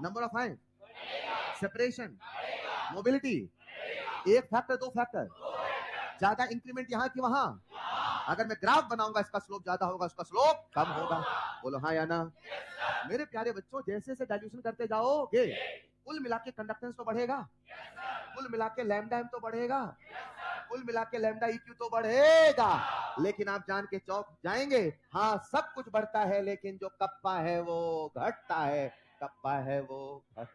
Number of ion, separation, mobility, एक factor दो factor, ज्यादा इंक्रीमेंट यहां की वहां। अगर मैं ग्राफ बनाऊंगा इसका स्लोप ज्यादा होगा, उसका स्लोप कम होगा। बोलो हाँ या ना। मेरे प्यारे बच्चों, जैसे जैसे डाइल्यूशन करते जाओगे कुल मिला के कंडक्टेंस तो बढ़ेगा, कुल मिला के लैम्डा एम तो बढ़ेगा, कुल मिला के लैम्डा इक्यू तो बढ़ेगा। लेकिन आप जान के चौंक जाएंगे, हाँ सब कुछ बढ़ता है लेकिन जो कप्पा है वो घटता है, कप्पा है वो घट।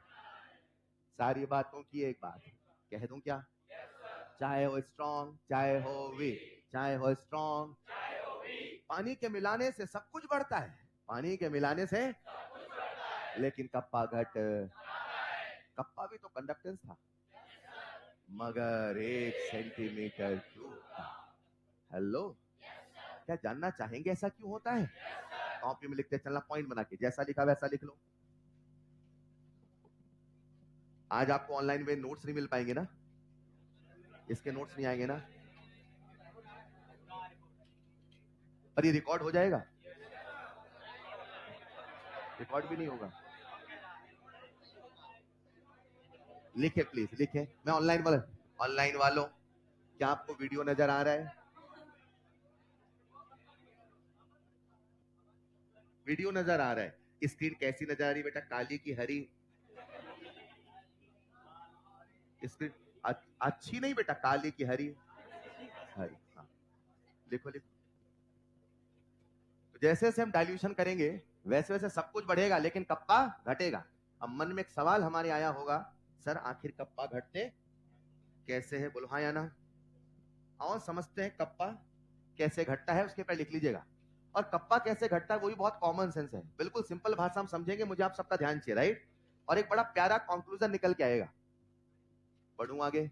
सारी बातों की एक बात कह दूं क्या? चाहे हो स्ट्रॉन्ग चाहे हो वीक, चाहे हो स्ट्रॉन्ग, पानी के मिलाने से सब कुछ बढ़ता है, पानी के मिलाने से, लेकिन कप्पा घट। कप्पा भी तो कंडक्टेंस था, मगर 1 सेंटीमीटर क्यों था? हेलो, क्या जानना चाहेंगे ऐसा क्यों होता है? कॉपी में लिखते चलना, पॉइंट बना के, जैसा लिखा वैसा लिख लो। आज आपको ऑनलाइन में नोट्स नहीं मिल पाएंगे ना, इसके नोट्स नहीं आएंगे ना, पर ये रिकॉर्ड हो जाएगा? रिकॉर्ड भी नहीं होगा। लिखे प्लीज, लिखे। मैं ऑनलाइन वालों, क्या आपको वीडियो नजर आ रहा है? वीडियो नजर आ रहा है? स्क्रीन कैसी नजर आ रही बेटा, काली की हरी? स्क्रीन अच्छी नहीं बेटा, काली की हरी? हरी, हाँ। लिखो लिखो। तो जैसे जैसे हम डाइल्यूशन करेंगे वैसे वैसे सब कुछ बढ़ेगा लेकिन कप्पा घटेगा। अब मन में एक सवाल हमारे आया होगा, सर आखिर कप्पा घटते कैसे है? बोलो हाँ या ना। और समझते हैं कप्पा कैसे घटता है, उसके पर लिख लीजिएगा। और कप्पा कैसे घटता है वो भी बहुत कॉमन सेंस है, बिल्कुल सिंपल भाषा हम समझेंगे, मुझे आप सबका ध्यान चाहिए, राइट? और एक बड़ा प्यारा कंक्लूजन निकल के आएगा। बढ़ूं आगे।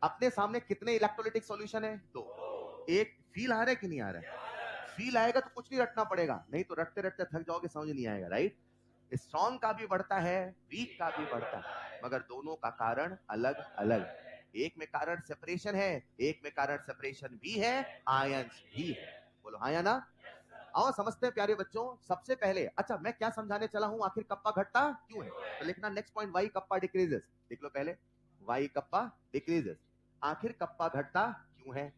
अपने सामने कितने इलेक्ट्रोलाइटिक सॉल्यूशन है? दो। एक फील आ रहा है कि नहीं आ रहा है? फील आएगा तो कुछ नहीं रटना पड़ेगा, नहीं तो रटते रटते थक जाओगे, समझ नहीं आएगा, राइट? स्ट्रॉन्ग का भी बढ़ता है, वीक का भी बढ़ता है, मगर दोनों का कारण अलग अलग। एक में कारण सेपरेशन है, एक में कारण सेपरेशन भी है, आयंस भी है। बोलो हाँ या ना। आओ समझते हैं प्यारे बच्चों। सबसे पहले अच्छा मैं क्या समझाने चला हूं, आखिर कप्पा घटता क्यों है? तो लिखना next point, why kappa decreases. लिख लो पहले, वाई कप्पा डिक्रीजेस। आखिर कप्पा घटता क्यों है?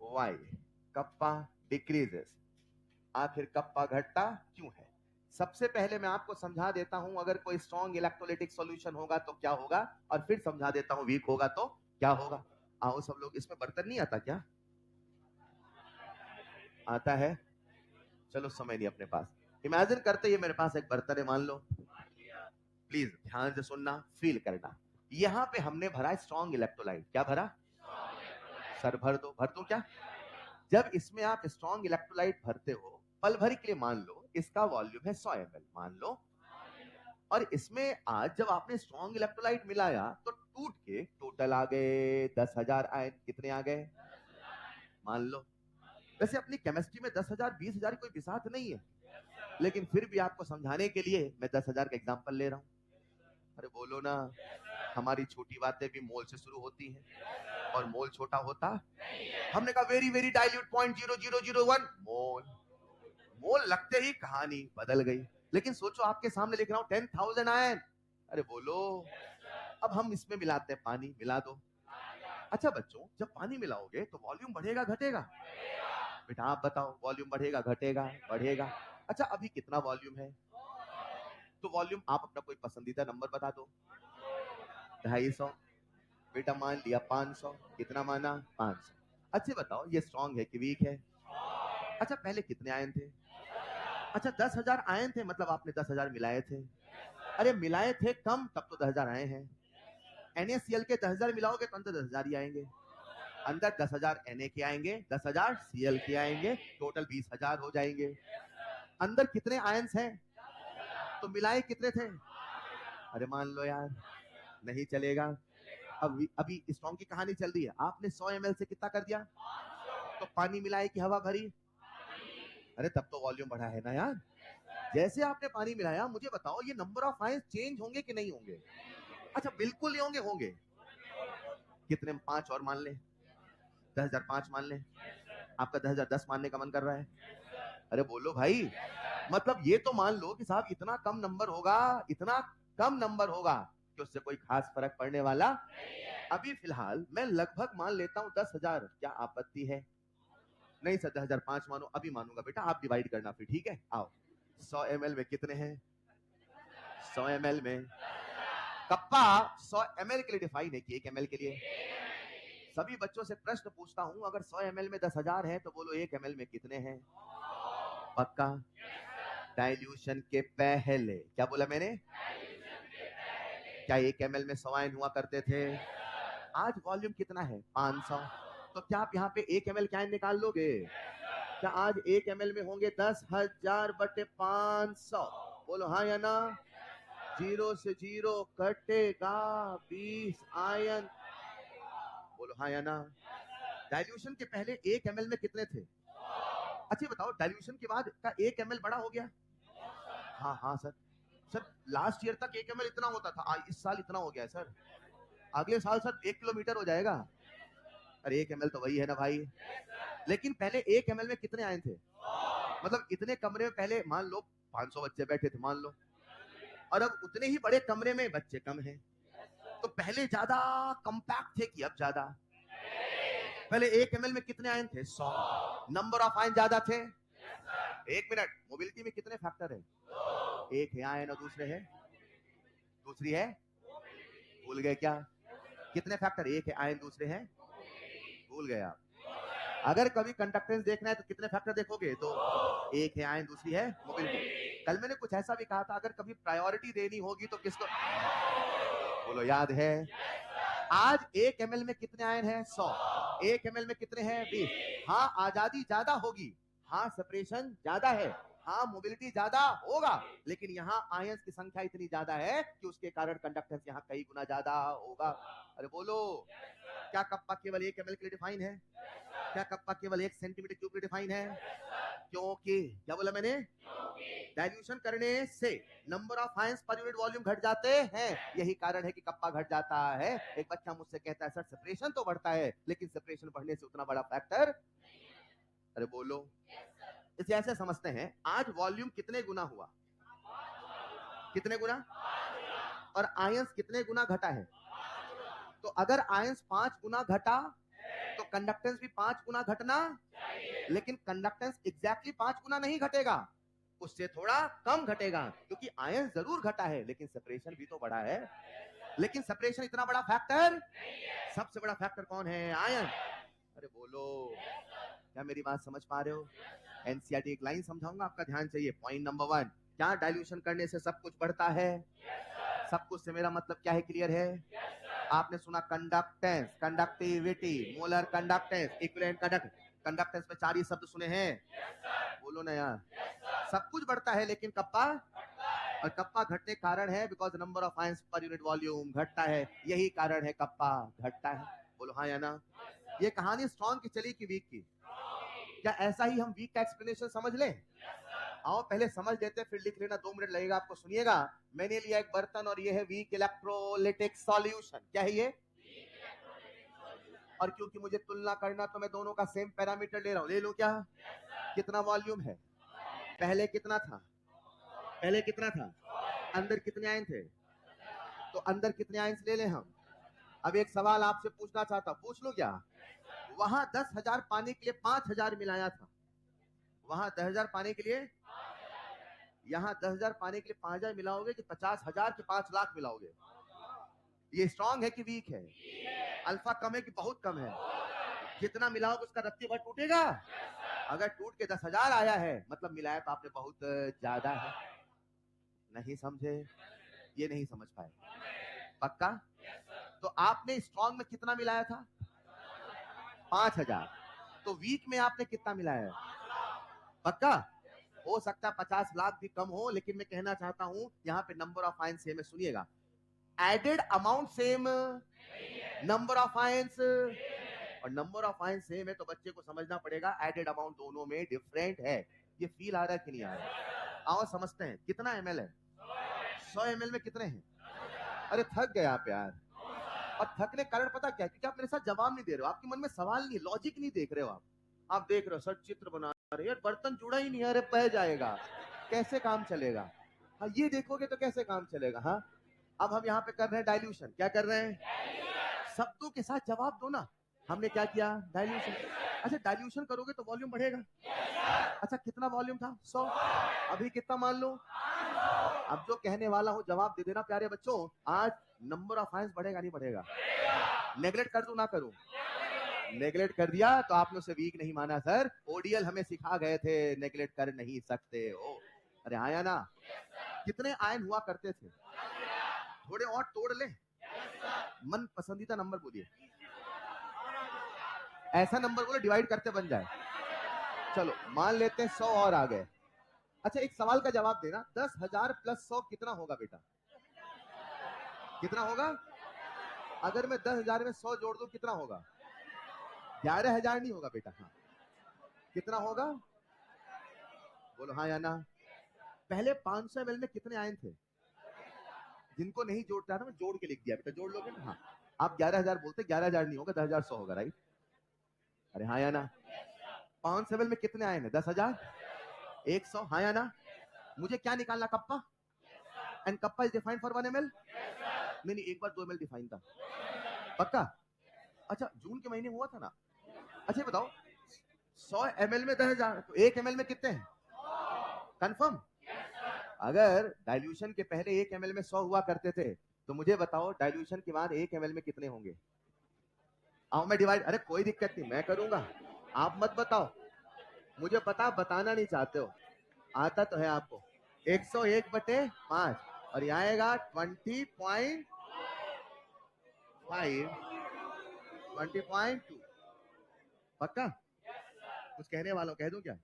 Why kappa decreases. आखिर कप्पा घटता क्यों है? सबसे पहले मैं आपको समझा देता हूं, अगर कोई स्ट्रॉन्ग इलेक्ट्रोलाइटिक सॉल्यूशन होगा तो क्या होगा, और फिर समझा देता हूं वीक होगा तो क्या होगा। आओ सब लोग, इसमें बर्तन नहीं आता क्या? आता है? चलो समय नहीं अपने पास। इमेजिन करते ये मेरे पास एक बर्तन है, मान लो। प्लीज ध्यान से सुनना, फील करना। यहां पे हमने भरा स्ट्रॉन्ग इलेक्ट्रोलाइट। क्या भरा? सर भर दो, भर दो क्या? जब इसमें आप स्ट्रॉन्ग इलेक्ट्रोलाइट भरते हो, पल भर के लिए मान लो इसका वॉल्यूम है 100 ml, मान लो। और इसमें आज जब आपने स्ट्रॉन्ग इलेक्ट्रोलाइट मिलाया तो टूट के टोटल आ गए 10,000 आयन। कितने आ गए? मान लो। वैसे अपनी केमिस्ट्री में 10,000 20,000 कोई बिसात नहीं है, लेकिन फिर भी आपको समझाने के लिए मैं 10,000 का एग्जांपल ले रहा हूं। अरे बोलो ना। हमारी छोटी बातें भी मोल से शुरू होती हैं, और मोल छोटा होता। हमने कहा वेरी वेरी डाइल्यूट 0.0001 मोल। मोल लगते ही कहानी बदल गई। लेकिन सोचो आपके सामने लिख रहा हूं 10,000 आयन। अरे बोलो। अब हम इसमें मिलाते हैं पानी, मिला दो। अच्छा बच्चों, जब पानी मिलाओगे तो वॉल्यूम बढ़ेगा घटेगा? बेटा आप बताओ, वॉल्यूम बढ़ेगा घटेगा? बढ़ेगा। अच्छा अभी कितना वॉल्यूम है? तो वॉल्यूम आप अपना कोई पसंदीदा नंबर बता दो। 250। बेटा मान लिया 500। कितना माना? 500। अच्छे बताओ ये स्ट्रॉन्ग है कि वीक है? अच्छा पहले कितने आयन थे? अच्छा 10,000 आयन थे, मतलब आपने 10,000 मिलाए थे। अरे मिलाए थे कम, तब तो 10,000 आए हैं। NaCl के 10,000 मिलाओगे तो अंदर 10,000 ही आएंगे। अंदर 10,000 Na के आएंगे, 10,000 Cl के आएंगे, टोटल 20,000 हो जाएंगे। अंदर कितने आयंस हैं? तो मिलाए कितने थे? अरे मान लो यार, नहीं चलेगा। अब अभी स्ट्रॉन्ग की कहानी चल रही है, आपने 100 ml से कितना कर दिया? तो पानी मिलाए कि हवा भरी? अरे तब तो वॉल्यूम बढ़ा है ना यार। जैसे आपने पानी मिलाया, मुझे बताओ ये नंबर ऑफ आयंस चेंज होंगे कि नहीं होंगे? अच्छा बिल्कुल नहीं होंगे, होंगे। कितने? 5 और मान ले, 10,005 मान ले। आपका 10,010 मानने का मन कर रहा है? अरे बोलो भाई। मतलब ये तो मान लो कि साहब इतना कम नंबर होगा, इतना कम नंबर होगा कि उससे कोई खास फर्क पड़ने वाला अभी फिलहाल मैं लगभग मान लेता हूं 10,000। क्या आपत्ति है? नहीं सर 10,005 मानो, अभी मानूंगा बेटा, आप डिवाइड करना फिर, ठीक है? आओ, 100 ml में कितने हैं? 100 ml में कप्पा 100 ml के लिए डिफाइन है कि 1 ml के लिए। सभी बच्चों से प्रश्न पूछता हूं, अगर 100 ml में 10,000 है तो बोलो 1 ml में कितने हैं? पक्का? डाइल्यूशन के पहले क्या बोला मैंने? क्या 1 ml में 100 आयन हुआ करते थे? आज वॉल्यूम कितना है? 500। तो क्या आप यहाँ पे 1 ml का आयन निकाल लोगे? क्या आज 1 ml में होंगे 10,000 बटे 500? बोलो हाँ या ना? 0 से 0 कटेगा 20 आयन। बोलो हाँ या ना? डाइल्यूशन के पहले 1 ml में कितने थे? अच्छा बताओ, डाइल्यूशन के बाद का 1 ml बड़ा हो गया? हाँ हाँ सर। सर लास्ट ईयर तक 1 ml इतना होता था, इस साल इतना हो गया सर। अगले साल सर 1 किलोमीटर हो जाएगा। अरे 1 ml तो वही है ना भाई। लेकिन पहले 1 ml में कितने आए थे? मतलब इतने कमरे में पहले मान लो 500 बच्चे बैठे थे मान लो, और अब उतने ही बड़े कमरे में बच्चे कम हैं। तो पहले ज्यादा कम्पैक्ट थे कि अब ज्यादा? पहले 1 ml में कितने आयन थे? 100। नंबर ऑफ आयन ज्यादा थे? 1 मिनट, मोबिलिटी में कितने फैक्टर है? एक है आयन और दूसरी है, भूल गए क्या? कितने फैक्टर? एक है आयन, दूसरे हैं, भूल गए आप। अगर कभी कंडक्टेंस देखना है तो कितने फैक्टर देखोगे? तो एक है आयन, दूसरी है मोबिलिटी। कल मैंने कुछ ऐसा भी कहा था, अगर कभी प्रायोरिटी देनी होगी तो किसको? बोलो याद है? आज 1 ml में कितने आयन है? 100। 1 ml में कितने हैं? 20। हाँ आजादी ज्यादा होगी, हाँ सेपरेशन ज्यादा है, हाँ मोबिलिटी ज्यादा होगा, लेकिन यहाँ आयंस की संख्या इतनी ज्यादा है कि उसके कारण कंडक्टेंस यहाँ कई गुना ज्यादा होगा। अरे बोलो, क्या कप्पा केवल 1 ml के लिए डिफाइन है? क्या कप्पा केवल 1 सेंटीमीटर क्यूब के लिए डिफाइन है? क्योंकि क्या बोला मैंने? डाइल्यूशन करने से number of ions per unit volume घट जाते हैं, यही कारण है कि कप्पा घट जाता है। एक बच्चा मुझसे कहता है सर सेपरेशन तो बढ़ता है, लेकिन सेपरेशन बढ़ने से उतना बड़ा फैक्टर। अरे बोलो, इसे ऐसे समझते हैं, आज वॉल्यूम कितने गुना हुआ? कितने गुना? और आयंस कितने गुना घटा है? तो अगर आयंस 5 गुना घटा तो कंडक्टेंस भी 5 गुना घटना, लेकिन कंडक्टेंस एग्जैक्टली 5 गुना नहीं घटेगा, उससे थोड़ा कम घटेगा, क्योंकि आयन जरूर घटा है लेकिन सेपरेशन भी तो बढ़ा है। लेकिन सेपरेशन इतना बड़ा फैक्टर, सबसे बड़ा फैक्टर कौन है? आयन। अरे बोलो, क्या मेरी बात समझ पा रहे हो? एनसीईआरटी एक लाइन समझाऊंगा, आपका ध्यान चाहिए। पॉइंट नंबर 1, क्या डाइल्यूशन करने से सब कुछ बढ़ता है? सब कुछ से मेरा मतलब क्या है? क्लियर है? आपने सुना conductance, conductivity, molar conductance, equivalent conductance में 4 ही शब्द सुने हैं। बोलो ना यार। सब कुछ बढ़ता है लेकिन कप्पा, और कप्पा घटने कारण है because number of ions per unit volume घटता है, यही कारण है कप्पा घटता है। बोलो हाँ या ना? ये कहानी स्ट्रॉन्ग की चली कि वीक की? क्या ऐसा ही हम वीक का एक्सप्लेनेशन समझ लें? आओ पहले समझ लेते, फिर लिख लेना, 2 मिनट लगेगा आपको। सुनिएगा, मैंने लिया एक बर्तन और ये है वीक इलेक्ट्रोलिटिक सॉल्यूशन। क्या है ये? और क्योंकि मुझे तुलना करना तो मैं दोनों का सेम पैरामीटर ले रहा हूं, ले लूं क्या? कितना वॉल्यूम है? पहले कितना था? पहले कितना था? अंदर कितने आयन थे? तो अंदर कितने आयन ले लें हम? अब एक सवाल आपसे पूछना चाहता हूं, पूछ लो क्या? वहां 10,000 पाने के लिए 5,000 मिलाया था, वहां 10,000 पाने के लिए, यहाँ 10,000 पाने के लिए 5,000 मिलाओगे कि 50,000 के 5 लाख मिलाओगे? ये स्ट्रॉन्ग है कि वीक है? अल्फा कम है कि बहुत कम है? जितना मिलाओगे उसका रत्ती भर टूटेगा। अगर टूट के 10,000 आया है मतलब मिलाया तो आपने बहुत ज्यादा है। नहीं समझे? ये नहीं समझ पाए? पक्का? तो आपने स्ट्रॉन्ग में कितना मिलाया था? 5,000। तो वीक में आपने कितना मिलाया? पक्का? हो सकता है 50 लाख भी कम हो, लेकिन मैं कहना चाहता हूं यहाँ पे नंबर ऑफ आयन सेम है। सुनिएगा, added amount same, number of ions, और नंबर ऑफ आयन सेम है तो बच्चे को समझना पड़ेगा एडेड अमाउंट दोनों में डिफरेंट है। ये फील आ रहा है कि नहीं आ रहा? आओ समझते हैं, कितना ml है? 100 ml में कितने हैं? अरे थक गए आप यार। और थकने कारण पता क्या? क्योंकि आप मेरे साथ जवाब नहीं दे रहे हो, आपके मन में सवाल नहीं, लॉजिक नहीं देख रहे हो। आप देख रहे हो सर चित्र बना रहे, यार बर्तन जुड़ा ही नहीं है, अरे बह जाएगा। कैसे काम चलेगा? हाँ, ये देखोगे तो कैसे काम चलेगा? हाँ, अब हम यहाँ पे कर रहे हैं डाइल्यूशन। क्या कर रहे हैं? शब्दों के साथ जवाब दो ना। हमने क्या किया? डाइल्यूशन। अच्छा, डाइल्यूशन करोगे तो वॉल्यूम बढ़ेगा। अच्छा, कितना वॉल्यूम था? 100। अभी कितना मान लो? अब जो कहने वाला हूँ जवाब दे देना प्यारे बच्चों। आज नंबर ऑफ आयंस बढ़ेगा नहीं बढ़ेगा? नेगलेक्ट कर दूं ना करूं? नेगलेक्ट कर दिया तो आपने उसे वीक नहीं माना। सर ओडीएल हमें सिखा गए थे नेगलेक्ट कर नहीं सकते हो। अरे आया ना? कितने आयन हुआ करते थे? थोड़े और तोड़ ले। मन पसंदीदा नंबर बोलिए। ऐसा नंबर बोलो डिवाइड करते बन जाए। चलो मान लेते हैं 100 और आ गए। अच्छा, एक सवाल का जवाब देना। 10,000 प्लस 100 कितना होगा बेटा? कितना होगा? अगर मैं 10,000 में 100 जोड़ दूं कितना होगा? 11,000 नहीं होगा बेटा। हाँ, कितना होगा? बोलो हाँ या ना। पहले 500 ml में कितने आयन थे? जिनको नहीं जोड़ता था मैं जोड़ के लिख दिया बेटा। जोड़ लोगे ना? हाँ, आप 11,000 बोलते, 11,000 नहीं होगा, 10,100 होगा। राइट? अरे हाँ या ना? 500 ml में कितने आयन है? 10,000 100। हाँ या ना? मुझे क्या निकालना? Kappa. And kappa is defined for 1 ml। नहीं नहीं, एक बार 2 ml डिफाइन था। पक्का? अच्छा, जून के महीने हुआ था ना? अच्छा ये बताओ, 100 ml में 10,000 तो 1 ml में कितने हैं? कंफर्म? अगर डाइल्यूशन के पहले 1 ml में 100 हुआ करते थे तो मुझे बताओ डाइल्यूशन के बाद 1 ml में कितने होंगे? आओ मैं डिवाइड। अरे कोई दिक्कत नहीं, मैं करूंगा, आप मत बताओ। मुझे पता, बताना नहीं चाहते हो। आता तो है आपको। 101/5 और यहाँ आएगा 20.5, 20.2। पक्का? कुछ कहने वालों कह दूं क्या?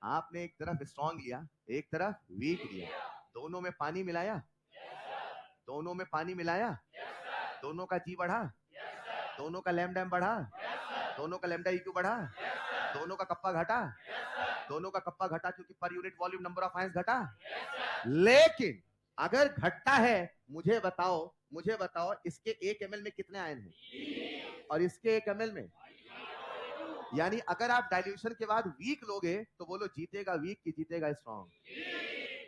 आपने एक तरफ स्ट्रॉन्ग लिया, एक तरफ वीक लिया, दोनों में पानी मिलाया, दोनों में पानी मिलाया, दोनों का जी बढ़ा, दोनों का लैम्डा बढ़ा, दोनों का लैम्डा इक्यू बढ़ा, दोनों का कप्पा घटा, दोनों का कप्पा घटा क्योंकि per unit volume number of ions घटा। लेकिन अगर घटता है, मुझे बताओ, मुझे बताओ इसके 1 ml में कितने आयन हैं और इसके 1 ml में? यानी अगर आप डाइल्यूशन के बाद वीक लोगे तो बोलो जीतेगा वीक की जीतेगा स्ट्रॉन्ग?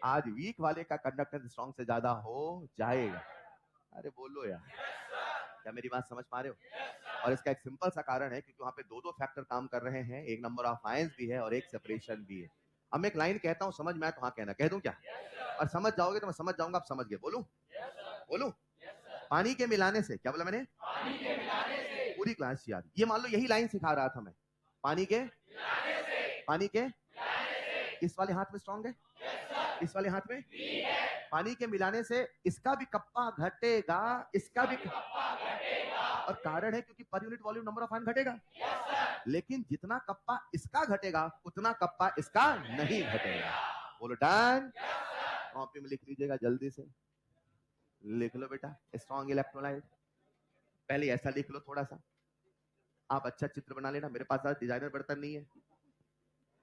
आज वीक वाले का कंडक्टेंस स्ट्रॉन्ग से ज्यादा हो जाएगा। अरे बोलो यार, क्या मेरी बात समझ पा रहे हो? और इसका एक सिंपल सा कारण है क्योंकि वहां पे दो फैक्टर काम कर रहे हैं, एक नंबर ऑफ आयंस भी है और एक सेपरेशन भी है। अब मैं एक लाइन कहता हूं, समझ में आए तो हाँ कहना, कह दूं क्या? और समझ जाओगे तो मैं समझ जाऊंगा, आप समझ गए। बोलूं? बोलूं? पानी के मिलाने से, क्या बोला मैंने? पूरी क्लास याद। ये मान लो यही लाइन सिखा रहा था मैं। पानी के, पानी के, इस वाले हाथ में स्ट्रॉन्ग है, इस वाले हाथ में पानी के मिलाने से इसका भी कप्पा घटेगा, इसका भी। और कारण है क्योंकि per unit volume number of ion घटेगा। लेकिन जितना कप्पा इसका घटेगा उतना कप्पा इसका नहीं घटेगा। बोलो डन? कॉपी में लिख लीजिएगा जल्दी से। लिख लो बेटा, स्ट्रॉन्ग इलेक्ट्रोलाइट। पहले ऐसा लिख लो थोड़ा सा, आप अच्छा चित्र बना लेना। मेरे पास आज डिजाइनर बर्तन नहीं है,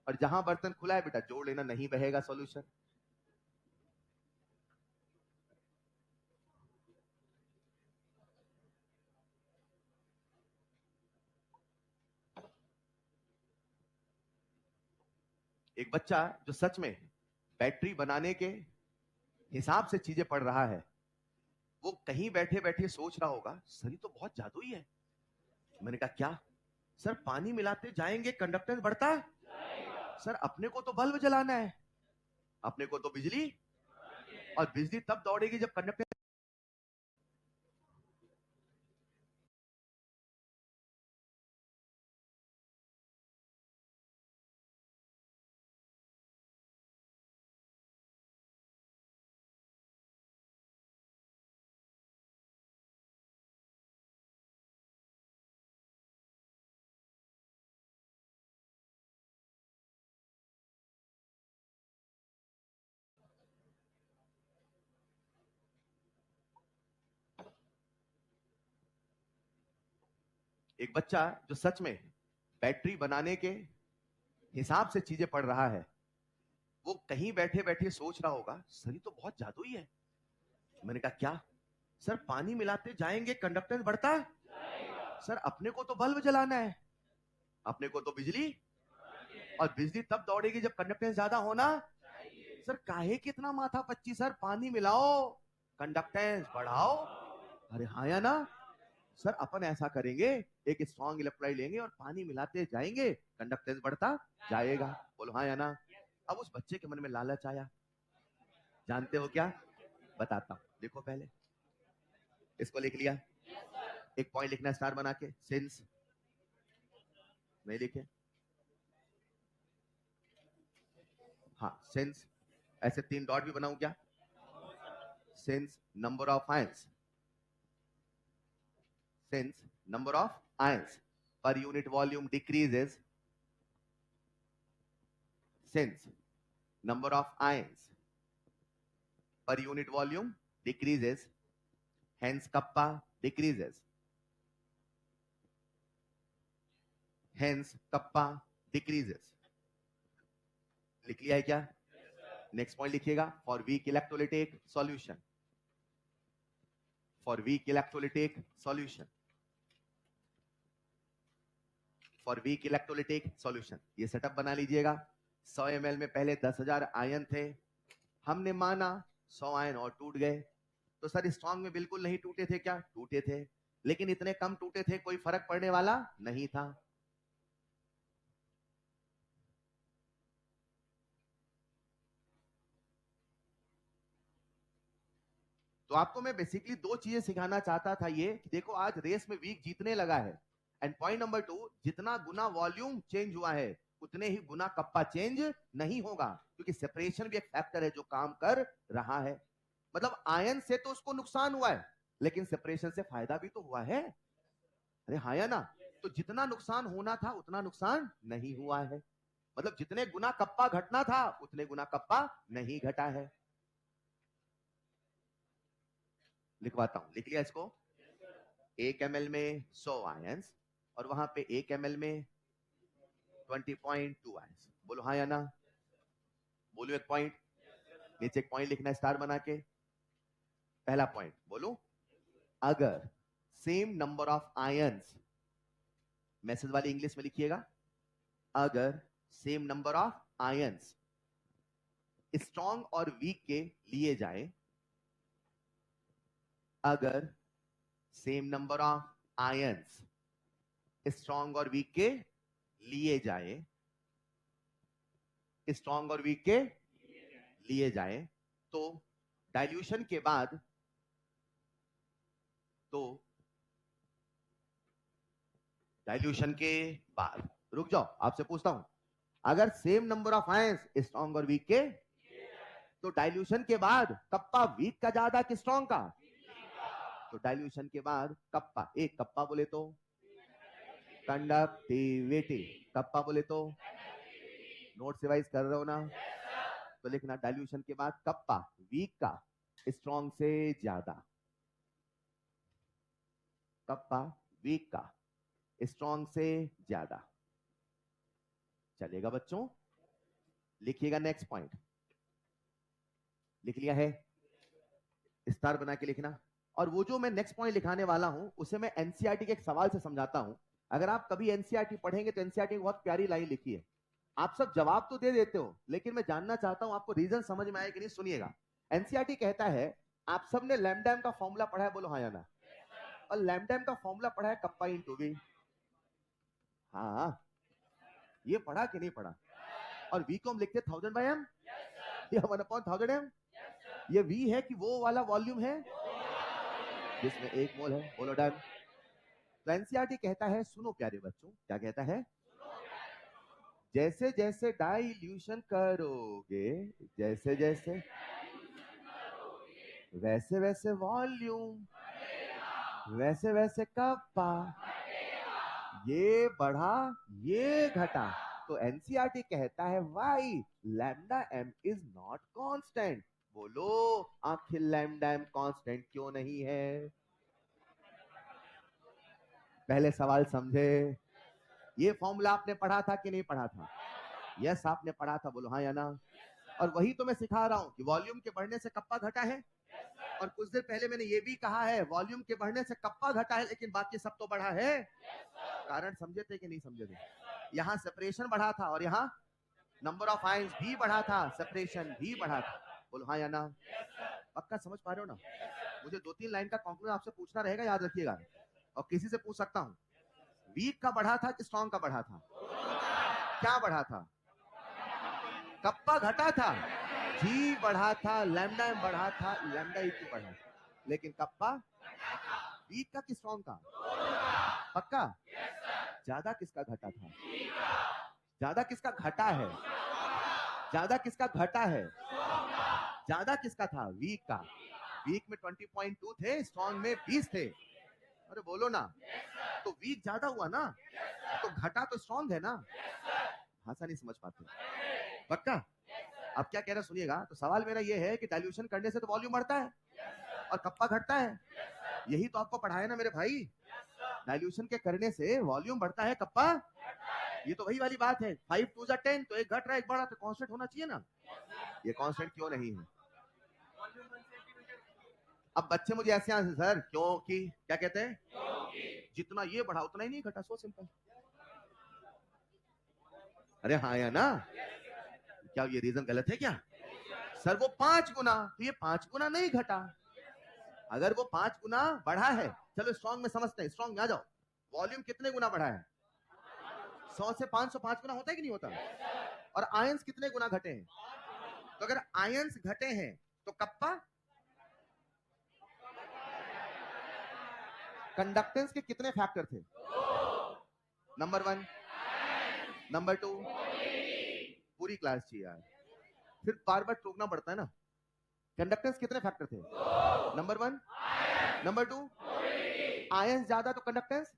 और जहां बर्तन खुला है बेटा जोड़ लेना, नहीं बहेगा सॉल्यूशन। एक बच्चा जो सच में बैटरी बनाने के हिसाब से चीजें पढ़ रहा है, वो कहीं बैठे बैठे सोच रहा होगा सर ये तो बहुत जादुई है। मैंने कहा क्या? सर पानी मिलाते जाएंगे कंडक्टेंस बढ़ता। सर अपने को तो बल्ब जलाना है, अपने को तो बिजली, और बिजली तब दौड़ेगी जब कंडक्टेंस। एक बच्चा जो सच में बैटरी बनाने के हिसाब से चीजें पढ़ रहा है, वो कहीं बैठे बैठे सोच रहा होगा सर ये तो बहुत जादुई है। मैंने कहा क्या? सर पानी मिलाते जाएंगे कंडक्टेंस बढ़ता। सर अपने को तो बल्ब जलाना है, अपने को तो बिजली, और बिजली तब दौड़ेगी जब कंडक्टेंस ज्यादा होना। सर काहे कितना माथा पच्ची सर, पानी मिलाओ, कंडक्टेंस बढ़ाओ। अरे हाँ या ना सर, अपन ऐसा करेंगे, एक स्ट्रॉन्ग इलेक्ट्रोलाइट लेंगे और पानी मिलाते जाएंगे, कंडक्टेंस बढ़ता जाएगा। बोलो हाँ या ना। अब उस बच्चे के मन में लालच आया, जानते हो क्या? बताता हूं, देखो पहले इसको लिख लिया, एक पॉइंट लिखना स्टार बना के, सिंस नहीं लिखे, हाँ सिंस, ऐसे 3 डॉट भी बनाऊं क्या? Since number of ions, since number of ions per unit volume decreases, since number of ions per unit volume decreases, hence kappa decreases, hence kappa decreases। लिख लिया है क्या? नेक्स्ट पॉइंट लिखिएगा, for weak electrolytic solution, for weak electrolytic solution, for weak electrolytic solution. ये setup बना लीजिएगा। 100 ml में पहले 10,000 आयन थे, हमने माना 100 आयन और टूट गए। तो सर स्ट्रॉन्ग में बिल्कुल नहीं टूटे थे क्या? टूटे थे, लेकिन इतने कम टूटे थे कोई फर्क पड़ने वाला नहीं था। तो आपको मैं बेसिकली 2 चीजें सिखाना चाहता था, ये कि देखो आज रेस में वीक जीतने लगा है, एंड पॉइंट नंबर 2, जितना गुना वॉल्यूम चेंज हुआ है उतने ही गुना कप्पा चेंज नहीं होगा, क्योंकि सेपरेशन भी एक फैक्टर है जो काम कर रहा है। मतलब आयन से तो उसको नुकसान हुआ है, लेकिन सेपरेशन से फायदा भी तो हुआ है। अरे हाँ या ना? तो जितना नुकसान होना था उतना नुकसान नहीं हुआ है, मतलब जितने गुना कप्पा घटना था उतने गुना कप्पा नहीं घटा है। लिखवाता हूं, लिख लिया इसको। 1 ml में 100 आयंस और वहां पे 1 ml में 20.2 आयंस। बोलो हाँ या ना? बोलो एक पॉइंट, नीचे एक पॉइंट लिखना स्टार बना के। पहला पॉइंट बोलो, अगर same number of ions, message वाली इंग्लिश में लिखिएगा, अगर same number of ions strong और वीक के लिए जाए, अगर same number of ions strong और वीक के लिए जाए, स्ट्रॉन्ग और वीक के लिए जाए, तो डाइल्यूशन के बाद, तो डाइल्यूशन के बाद, रुक जाओ आपसे पूछता हूं, अगर same number of ions strong और वीक के, तो डाइल्यूशन के बाद कप्पा वीक का ज्यादा कि स्ट्रॉन्ग का? तो डाइल्यूशन के बाद कप्पा, एक कप्पा बोले तो कंडक्टिविटी, कप्पा बोले तो, नोट से वाइज कर रहे हो ना? तो लिखना डाइल्यूशन के बाद कप्पा वीक का स्ट्रॉन्ग से ज्यादा, कप्पा वीक का स्ट्रॉन्ग से ज्यादा। चलेगा बच्चों? लिखिएगा नेक्स्ट पॉइंट, लिख लिया है? स्टार बना के लिखना। और वो जो मैं नेक्स्ट पॉइंट लिखाने वाला हूं उसे मैं एनसीईआरटी के एक सवाल से समझाता हूं। अगर आप कभी एनसीईआरटी पढ़ेंगे तो एनसीईआरटी की बहुत प्यारी लाइन लिखी है, आप सब जवाब तो दे देते हो, लेकिन मैं जानना चाहता हूं आपको रीजन समझ में आया कि नहीं। सुनिएगा, एनसीईआरटी कहता है, आप सबने लैम्डा का फॉर्मूला पढ़ा है, बोलो हाँ या ना? और लैम्डा का फॉर्मूला पढ़ा है कप्पा इनटू वी, हाँ ये पढ़ा कि नहीं पढ़ा? और वी को हम लिखते 1000/m, ये 1/1000m, ये वी है कि वो वाला वॉल्यूम है जिसमें 1 मोल है। बोलो डन। तो एनसीईआरटी कहता है, सुनो प्यारे बच्चों, क्या कहता है? जैसे जैसे डाइल्यूशन करोगे, जैसे जैसे, वैसे वैसे वॉल्यूम, वैसे वैसे कप्पा, ये बढ़ा ये घटा। तो एनसीईआरटी कहता है, why lambda m is not constant. बोलो आखिर लैम्डा एम कांस्टेंट क्यों नहीं है? पहले सवाल समझे? ये फॉर्मूला आपने पढ़ा था कि नहीं पढ़ा था? यस आपने पढ़ा था, बोलो हाँ या ना? और वही तो मैं सिखा रहा हूं कि वॉल्यूम के बढ़ने से कप्पा घटा है, और कुछ देर पहले मैंने ये भी कहा है वॉल्यूम के बढ़ने से कप्पा घटा है, लेकिन बाकी सब तो बढ़ा है। कारण समझे थे कि नहीं समझे थे? यहां सेपरेशन बढ़ा था और यहां नंबर ऑफ आयंस भी बढ़ा था, सेपरेशन भी बढ़ा था। बोलो हाँ या ना? पक्का समझ पा रहे हो ना? मुझे 2-3 लाइन का कंक्लूजन आपसे पूछना रहेगा, याद रखिएगा, और किसी से पूछ सकता हूं। वीक का बढ़ा था कि स्ट्रॉन्ग का बढ़ा था? क्या बढ़ा था? कप्पा घटा था, जी बढ़ा था, लैम्डा एम बढ़ा था, लैम्डा इक्यू बढ़ा था, लेकिन कप्पा वीक का कि स्ट्रॉन्ग का? पक्का? ज्यादा किसका घटा था? ज्यादा किसका घटा है? ज्यादा किसका घटा है? ज्यादा किसका था? वीक का। वीक में 20.2 थे, स्ट्रॉन्ग में 20 थे। अरे बोलो ना, तो वीक ज्यादा हुआ ना, तो घटा तो स्ट्रॉन्ग है ना? भाषा नहीं समझ पाते। पक्का? अब क्या कह रहे सुनिएगा। तो सवाल मेरा ये है कि डाइल्यूशन करने से तो वॉल्यूम बढ़ता है और कप्पा घटता है। यही तो आपको पढ़ाया ना मेरे भाई। डाइल्यूशन के करने से वॉल्यूम बढ़ता है, कप्पा, ये तो वही वाली बात है। 5 2 10, तो एक घट रहा है एक बढ़ा, तो कांस्टेंट होना चाहिए ना। ये कांस्टेंट क्यों नहीं है? अब बच्चे मुझे ऐसे आंसर, सर क्योंकि, क्या कहते हैं? जितना ये बढ़ा उतना ही नहीं घटा। So simple. अरे हाँ या ना? क्या ये रीजन गलत है क्या? सर वो 5 गुना, तो ये 5 गुना नहीं घटा। अगर वो 5 गुना बढ़ा है, चलो स्ट्रॉन्ग में समझते हैं, स्ट्रॉन्ग में आ जाओ। वॉल्यूम कितने गुना बढ़ा है? 100 से 505 गुना होता है कि नहीं होता? और आयंस कितने गुना घटे हैं? तो अगर आयंस घटे हैं तो कप्पा, कंडक्टेंस के कितने फैक्टर थे? नंबर 1, नंबर 2, पूरी क्लास चाहिए यार, फिर बार बार टोकना पड़ता है ना। कंडक्टेंस कितने फैक्टर थे? नंबर 1, नंबर 2, आयंस ज्यादा तो कंडक्टेंस,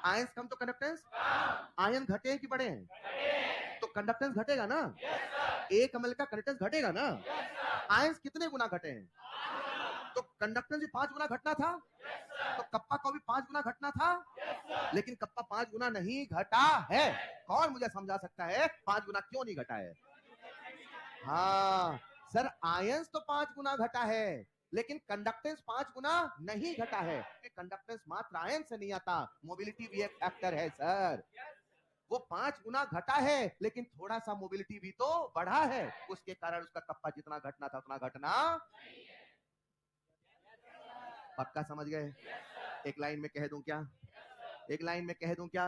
आयंस कम तो कंडक्टेंस। आयन घटे हैं कि बढ़े हैं? तो कंडक्टेंस घटेगा ना। एक ml का कंडक्टेंस घटेगा ना। आयंस कितने गुना घटे हैं? तो कंडक्टेंस भी 5 गुना घटना था, तो कप्पा को भी 5 गुना घटना था, लेकिन कप्पा 5 गुना नहीं घटा है। कौन मुझे समझा सकता है 5 गुना क्यों नहीं घटा है? हाँ सर, आयंस तो 5 गुना घटा है, लेकिन कंडक्टेंस 5 गुना नहीं घटा है। कंडक्टेंस मात्र आयन से नहीं आता, मोबिलिटी भी एक फैक्टर है सर। वो 5 गुना घटा है, लेकिन थोड़ा सा मोबिलिटी भी तो बढ़ा है, उसके कारण उसका कप्पा जितना घटना था उतना घटना। पक्का समझ गए? एक लाइन में कह दूं क्या? एक लाइन में कह दूं क्या?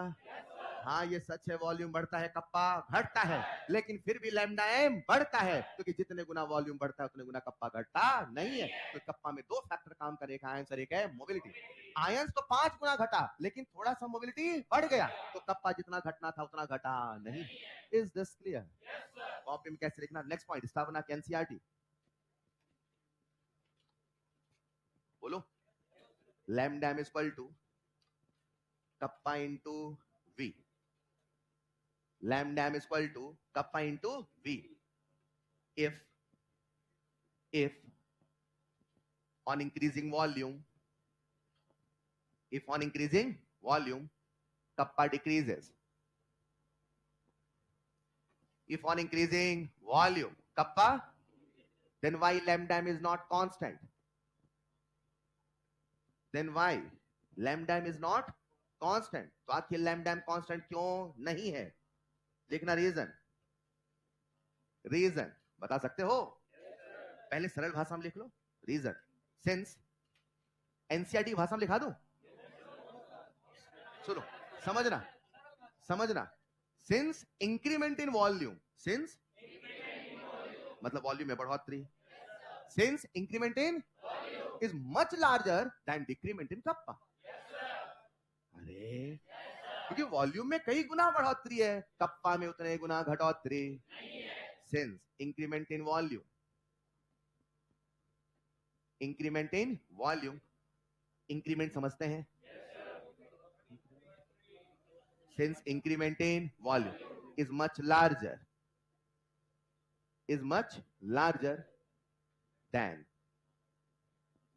हाँ ये सच है, वॉल्यूम बढ़ता है, कप्पा घटता है, लेकिन फिर भी लैम्डा एम बढ़ता है, क्योंकि जितने गुना वॉल्यूम बढ़ता है उतने गुना कप्पा घटता नहीं है। तो कप्पा में 2 फैक्टर काम करे, एक आंसर एक है मोबिलिटी। आयंस तो 5 गुना घटा, लेकिन थोड़ा सा मोबिलिटी बढ़ गया, तो कप्पा जितना घटना था उतना घटा नहीं। Is this clear? कॉपी में कैसे लिखना? नेक्स्ट पॉइंट, स्थापना के एनसीईआरटी बोलो। Lambda m is equal to kappa into V. lambda m is equal to kappa into v if on increasing volume, if on increasing volume kappa decreases, if on increasing volume kappa, then why lambda m is not constant? Then why lambda m is not constant? तो आखिर lambda m constant क्यों नहीं है? लिखना reason. Reason बता सकते हो? पहले सरल भाषा में लिख लो रीजन। सिंस, एनसीईआरटी भाषा में लिखा दूं? सुनो, समझना समझना। Since increment in volume, since मतलब वॉल्यूम में बढ़ोतरी, since increment in is much larger than decrement in kappa. अरे क्योंकि वॉल्यूम में कई गुना बढ़ोतरी है, कप्पा में उतने गुना घटोतरी। Since increment in volume, increment in volume, increment समझते हैं? Since increment in volume is much larger, is much larger than,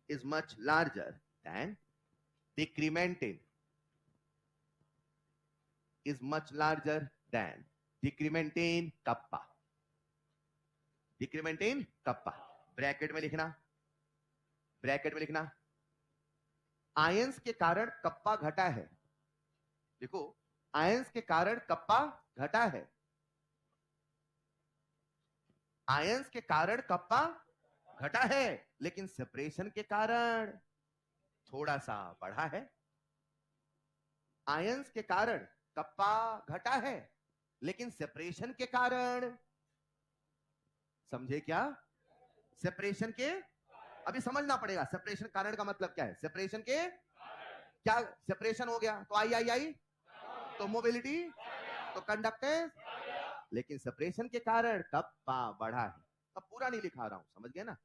is much larger than decrement in, is much larger than decrement in kappa, decrement in kappa। Bracket में लिखना, bracket में लिखना, ions के कारण kappa घटा है। देखो, ions के कारण कप्पा घटा है, आयंस के कारण कप्पा घटा है, लेकिन सेपरेशन के कारण थोड़ा सा बढ़ा है। आयंस के कारण कप्पा घटा है, लेकिन सेपरेशन के कारण, समझे क्या? सेपरेशन के, अभी समझना पड़ेगा सेपरेशन कारण का मतलब क्या है। सेपरेशन के क्या, सेपरेशन हो गया तो आई आई आई, तो मोबिलिटी, तो कंडक्टेंस, लेकिन सेपरेशन के कारण कप्पा बढ़ा है। अब पूरा नहीं लिखा रहा हूं, समझ गए ना?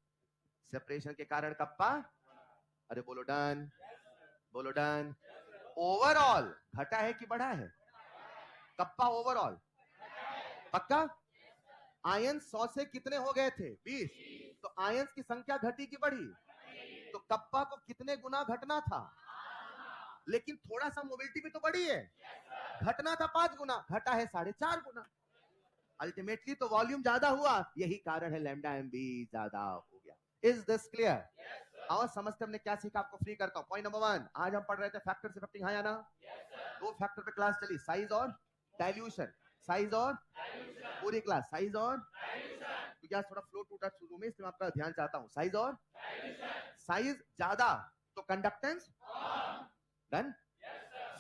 सेपरेशन के कारण कप्पा, अरे बोलो डन, बोलो डन। ओवरऑल घटा है कि बढ़ा है? कप्पा ओवरऑल पक्का? आयंस 100 से कितने हो गए थे? 20। तो आयंस की संख्या घटी कि बढ़ी? तो कप्पा को कितने गुना घटना था? लेकिन थोड़ा सा मोबिलिटी भी तो बढ़ी है। घटना था 5 गुना, घटा है 4.5 गुना। अल्टीमेटली तो वॉल्यूम ज्यादा हुआ, यही कारण है लैम्डा एम बी ज्यादा हो गया। Is this clear? और समझते हमने क्या सीखा, आपको फ्री करता हूं। पॉइंट नंबर 1, आज हम पढ़ रहे थे फैक्टर्स इफेक्टिंग, हाँ या ना? दो फैक्टर पे क्लास चली, साइज और डाइल्यूशन। साइज और पूरी क्लास, साइज और, तो क्या थोड़ा फ्लो टूटा शुरू में, इसलिए आपका ध्यान चाहता हूं। साइज और, साइज ज्यादा तो कंडक्टेंस डन।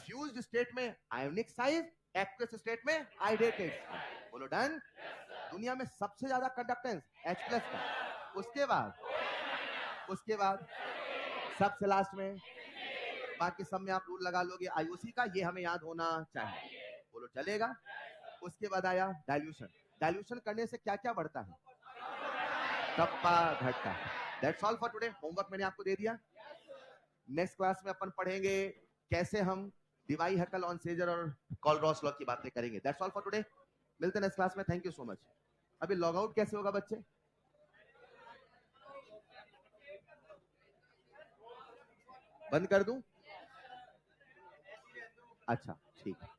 फ्यूज्ड स्टेट में आयोनिक साइज, एक्वस स्टेट में हाइड्रेटेड, बोलो डन। दुनिया में सबसे ज्यादा कंडक्टेंस H+ का, उसके बाद सबसे लास्ट में, बाकी सब में आप रूल लगा लोगे आईओसी का, ये हमें याद होना चाहिए, बोलो चलेगा। उसके बाद आया डाइल्यूशन। डाइल्यूशन करने से क्या क्या बढ़ता है? कप्पा घटता है। That's all for today. Homework मैंने आपको दे दिया। नेक्स्ट क्लास में अपन पढ़ेंगे कैसे हम डिवाई हैकल ऑन सेजर और कॉलरॉस लॉ की बातें करेंगे। That's all for today. मिलते हैं नेक्स्ट क्लास में। Thank you so much. अभी लॉग आउट कैसे होगा बच्चे? बंद कर दूं? अच्छा ठीक है।